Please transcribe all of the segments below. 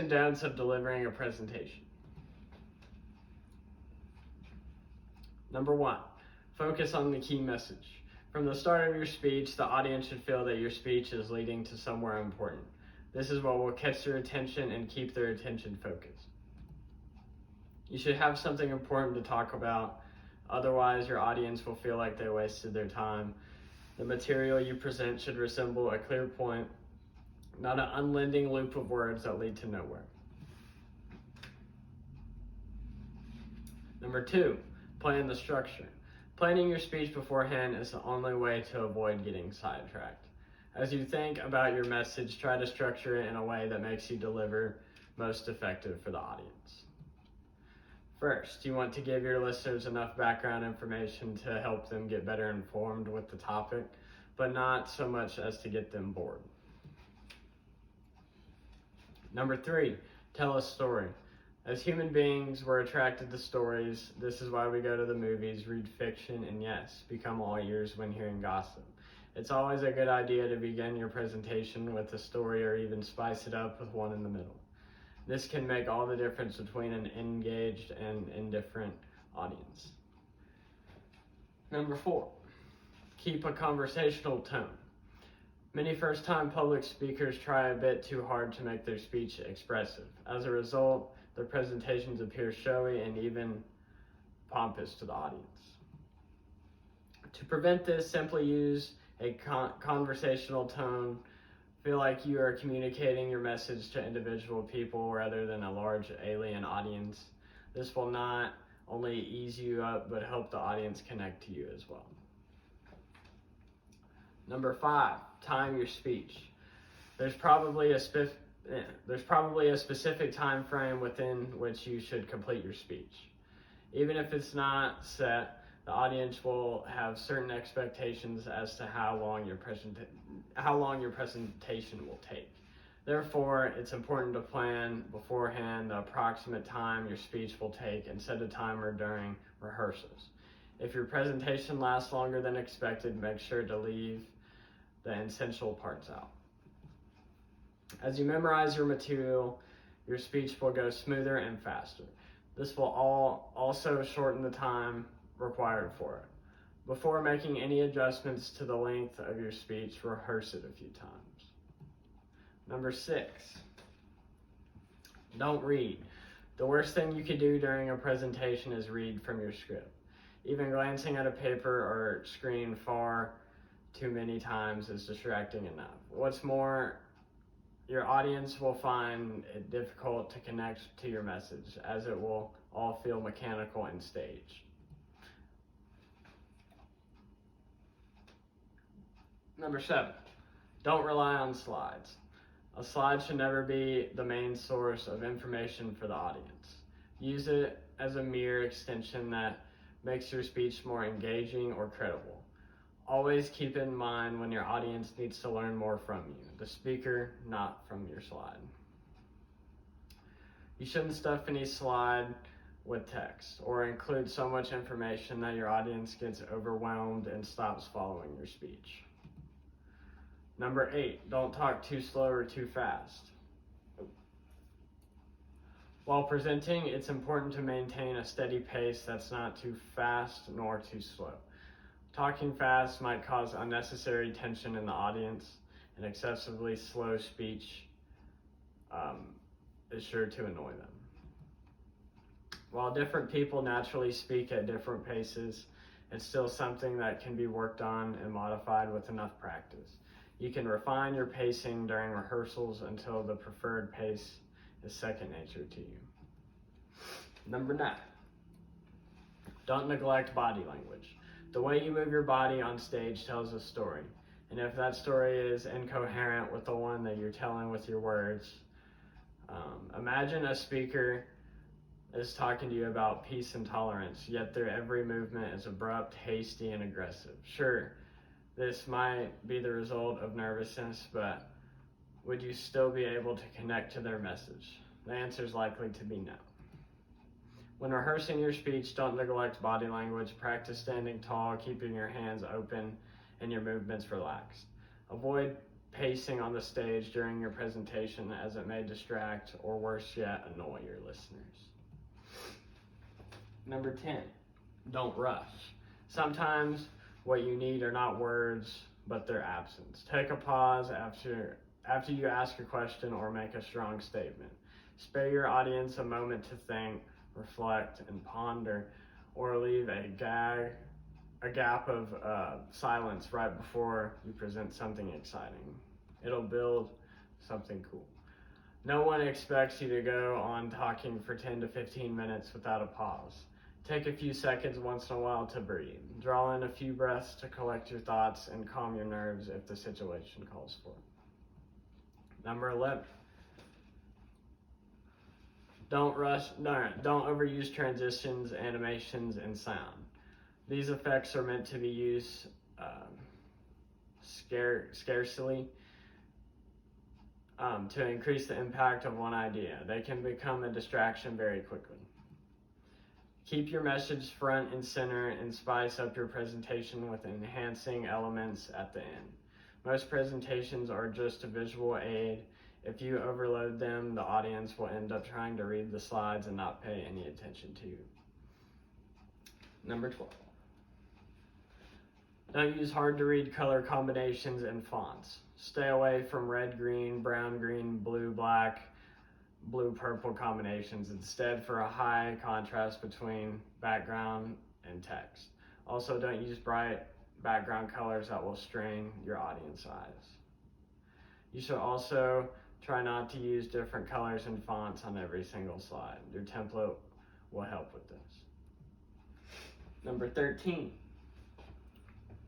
and don'ts of delivering a presentation. Number 1, focus on the key message. From the start of your speech, the audience should feel that your speech is leading to somewhere important. This is what will catch their attention and keep their attention focused. You should have something important to talk about, otherwise your audience will feel like they wasted their time. The material you present should resemble a clear point, not an unending loop of words that lead to nowhere. Number 2, plan the structure. Planning your speech beforehand is the only way to avoid getting sidetracked. As you think about your message, try to structure it in a way that makes you deliver most effective for the audience. First, you want to give your listeners enough background information to help them get better informed with the topic, but not so much as to get them bored. Number 3, tell a story. As human beings, we're attracted to stories. This is why we go to the movies, read fiction, and yes, become all ears when hearing gossip. It's always a good idea to begin your presentation with a story or even spice it up with one in the middle. This can make all the difference between an engaged and indifferent audience. Number 4, keep a conversational tone. Many first-time public speakers try a bit too hard to make their speech expressive. As a result, their presentations appear showy and even pompous to the audience. To prevent this, simply use a conversational tone. Feel like you are communicating your message to individual people rather than a large alien audience. This will not only ease you up, but help the audience connect to you as well. Number 5, time your speech. There's probably a specific time frame within which you should complete your speech. Even if it's not set, the audience will have certain expectations as to how long your presentation will take. Therefore, it's important to plan beforehand the approximate time your speech will take and set a timer during rehearsals. If your presentation lasts longer than expected, make sure to leave the essential parts out. As you memorize your material, your speech will go smoother and faster. This will also shorten the time required for it. Before making any adjustments to the length of your speech, rehearse it a few times. Number 6, don't read. The worst thing you could do during a presentation is read from your script. Even glancing at a paper or screen far too many times is distracting enough. What's more, your audience will find it difficult to connect to your message, as it will all feel mechanical and staged. Number 7, don't rely on slides. A slide should never be the main source of information for the audience. Use it as a mere extension that makes your speech more engaging or credible. Always keep in mind when your audience needs to learn more from you, the speaker, not from your slide. You shouldn't stuff any slide with text or include so much information that your audience gets overwhelmed and stops following your speech. Number 8, don't talk too slow or too fast. While presenting, it's important to maintain a steady pace that's not too fast nor too slow. Talking fast might cause unnecessary tension in the audience, and excessively slow speech is sure to annoy them. While different people naturally speak at different paces, it's still something that can be worked on and modified with enough practice. You can refine your pacing during rehearsals until the preferred pace is second nature to you. Number 9, don't neglect body language. The way you move your body on stage tells a story, and if that story is incoherent with the one that you're telling with your words, imagine a speaker is talking to you about peace and tolerance, yet their every movement is abrupt, hasty, and aggressive. Sure, this might be the result of nervousness, but would you still be able to connect to their message? The answer is likely to be no. When rehearsing your speech, don't neglect body language. Practice standing tall, keeping your hands open, and your movements relaxed. Avoid pacing on the stage during your presentation, as it may distract or worse yet, annoy your listeners. Number 10, don't rush. Sometimes what you need are not words, but their absence. Take a pause after you ask a question or make a strong statement. Spare your audience a moment to think, reflect, and ponder, or leave a gap of silence right before you present something exciting. It'll build something cool. No one expects you to go on talking for 10 to 15 minutes without a pause. Take a few seconds once in a while to breathe. Draw in a few breaths to collect your thoughts and calm your nerves if the situation calls for it. Number 11. Don't overuse transitions, animations, and sound. These effects are meant to be used scarcely to increase the impact of one idea. They can become a distraction very quickly. Keep your message front and center and spice up your presentation with enhancing elements at the end. Most presentations are just a visual aid. If you overload them, the audience will end up trying to read the slides and not pay any attention to you. Number 12. Don't use hard to read color combinations and fonts. Stay away from red, green, brown, green, blue, black, blue, purple combinations. Instead, for a high contrast between background and text. Also, don't use bright background colors that will strain your audience eyes. You should also try not to use different colors and fonts on every single slide. Your template will help with this. Number 13.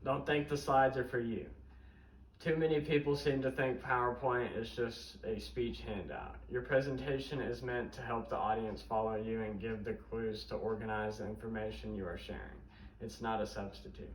Don't think the slides are for you. Too many people seem to think PowerPoint is just a speech handout. Your presentation is meant to help the audience follow you and give the clues to organize the information you are sharing. It's not a substitute.